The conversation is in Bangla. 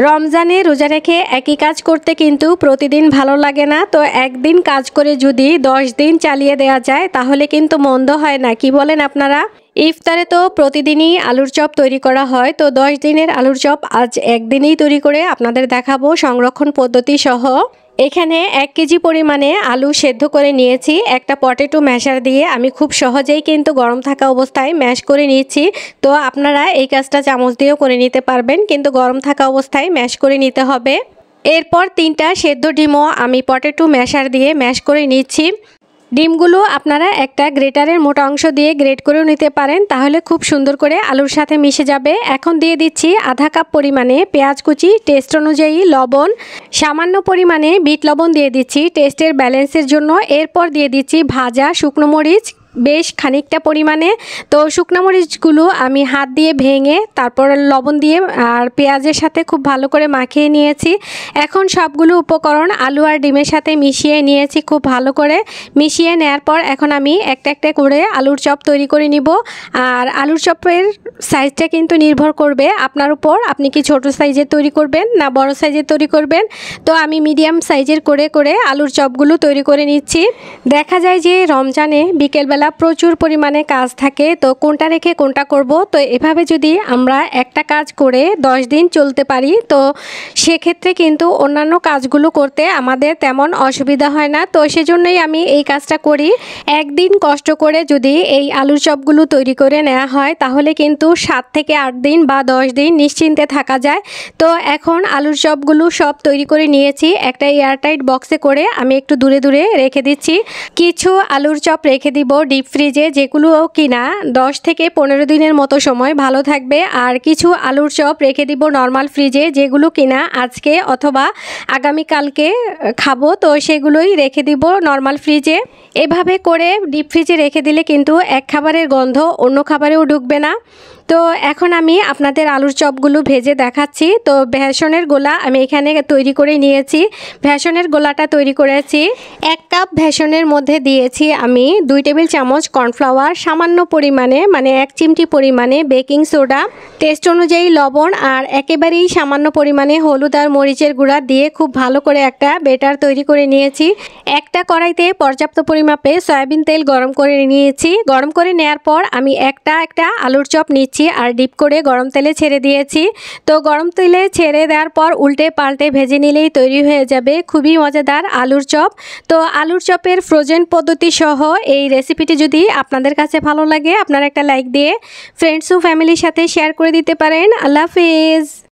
রমজানে রোজা রেখে একই কাজ করতে কিন্তু প্রতিদিন ভালো লাগে না। তো একদিন কাজ করে যদি 10 দিন চালিয়ে দেওয়া যায় তাহলে কিন্তু মন্দ হয় না, কি বলেন আপনারা? ইফতারে তো প্রতিদিনই আলুর চপ তৈরি করা হয়, তো 10 দিনের আলুর চপ আজ একদিনেই তৈরি করে আপনাদের দেখাবো সংরক্ষণ পদ্ধতি সহ। এখানে 1 কেজি পরিমাণে আলু সেদ্ধ করে নিয়েছি। একটা পটেটো ম্যাশার দিয়ে আমি খুব সহজেই কিন্তু গরম থাকা অবস্থায় ম্যাশ করে নিয়েছি। তো আপনারা এই কাজটা চামচ দিয়েও করে নিতে পারবেন, কিন্তু গরম থাকা অবস্থায় ম্যাশ করে নিতে হবে। এরপর 3টা সেদ্ধ ডিমও আমি পটেটো ম্যাশার দিয়ে ম্যাশ করে নিচ্ছি। ডিমগুলো আপনারা একটা গ্রেটারের মোটা অংশ দিয়ে গ্রেট করেও নিতে পারেন, তাহলে খুব সুন্দর করে আলুর সাথে মিশে যাবে। এখন দিয়ে দিচ্ছি আধা কাপ পরিমাণে পেঁয়াজ কুচি, টেস্ট অনুযায়ী লবণ, সামান্য পরিমাণে বিট লবণ দিয়ে দিচ্ছি টেস্টের ব্যালেন্সের জন্য। এরপর দিয়ে দিচ্ছি ভাজা শুকনো মরিচ বেশ খানিকটা পরিমাণে। তো শুকনো মরিচগুলো আমি হাত দিয়ে ভেঙে তারপর লবণ দিয়ে আর পেঁয়াজের সাথে খুব ভালো করে মাখিয়ে নিয়েছি। এখন সবগুলো উপকরণ আলু আর ডিমের সাথে মিশিয়ে নিয়েছি। খুব ভালো করে মিশিয়ে নেওয়ার পর এখন আমি একটা একটা করে আলুর চপ তৈরি করে নিব। আর আলুর চপের সাইজটা কিন্তু নির্ভর করবে আপনার উপর, আপনি কি ছোট সাইজের তৈরি করবেন না বড় সাইজের তৈরি করবেন। তো আমি মিডিয়াম সাইজের করে করে আলুর চপগুলো তৈরি করে নিচ্ছি। দেখা যায় যে রমজানে বিকেলবেলা প্রচুর পরিমাণে কাজ থাকে, তো কোনটা রেখে কোনটা করব। তো এভাবে যদি আমরা একটা কাজ করে 10 দিন চলতে পারি তো সেক্ষেত্রে কিন্তু অন্যান্য কাজগুলো করতে আমাদের তেমন অসুবিধা হয় না। তো সেজন্যই আমি এই কাজটা করি। একদিন কষ্ট করে যদি এই আলুর চপগুলো তৈরি করে নেওয়া হয় তাহলে কিন্তু 7 থেকে 8 দিন বা 10 দিন নিশ্চিন্তে থাকা যায়। তো এখন আলুর চপগুলো সব তৈরি করে নিয়েছি। একটা এয়ারটাইট বক্সে করে আমি একটু দূরে দূরে রেখে দিচ্ছি। কিছু আলুর চপ রেখে দিব ডিপ ফ্রিজে, যেগুলো কিনা 10 থেকে 15 দিনের মতো সময় ভালো থাকবে। আর কিছু আলুর চপ রেখে দিব নর্মাল ফ্রিজে, যেগুলো কিনা আজকে অথবা আগামীকালকে খাবো, তো সেগুলোই রেখে দিব নর্মাল ফ্রিজে। এভাবে করে ডিপ ফ্রিজে রেখে দিলে কিন্তু এক খাবারের গন্ধ অন্য খাবারেও ঢুকবে না। তো এখন আমি আপনাদের আলুর চপগুলো ভেজে দেখাচ্ছি। তো বেসনের গোলা আমি এখানে তৈরি করে নিয়েছি। বেসনের গোলাটা তৈরি করেছি। 1 কাপ বেসনের মধ্যে দিয়েছি আমি 2 টেবিল চামচ কর্নফ্লাওয়ার, সামান্য পরিমাণে মানে 1 চিমটি পরিমাণে বেকিং সোডা, টেস্ট অনুযায়ী লবণ আর একেবারেই সামান্য পরিমাণে হলুদ আর মরিচের গুঁড়া দিয়ে খুব ভালো করে একটা বেটার তৈরি করে নিয়েছি। একটা কড়াইতে পর্যাপ্ত পরিমাপে সয়াবিন তেল গরম করে নিয়েছি। গরম করে নেওয়ার পর আমি একটা একটা আলুর চপ নিচ্ছি আর ডিপ করে গরম তেলে ছেড়ে দিয়েছি। তো গরম তেলে ছেড়ে দেওয়ার পর উল্টে পাল্টে ভেজে নিলেই তৈরি হয়ে যাবে খুবই মজাদার আলুর চপ। তো আলুর চপের ফ্রোজেন পদ্ধতি সহ এই রেসিপিটি যদি আপনাদের কাছে ভালো লাগে আপনারা একটা লাইক দিয়ে ফ্রেন্ডস ও ফ্যামিলির সাথে শেয়ার করে দিতে পারেন। আল্লাহ হাফেজ।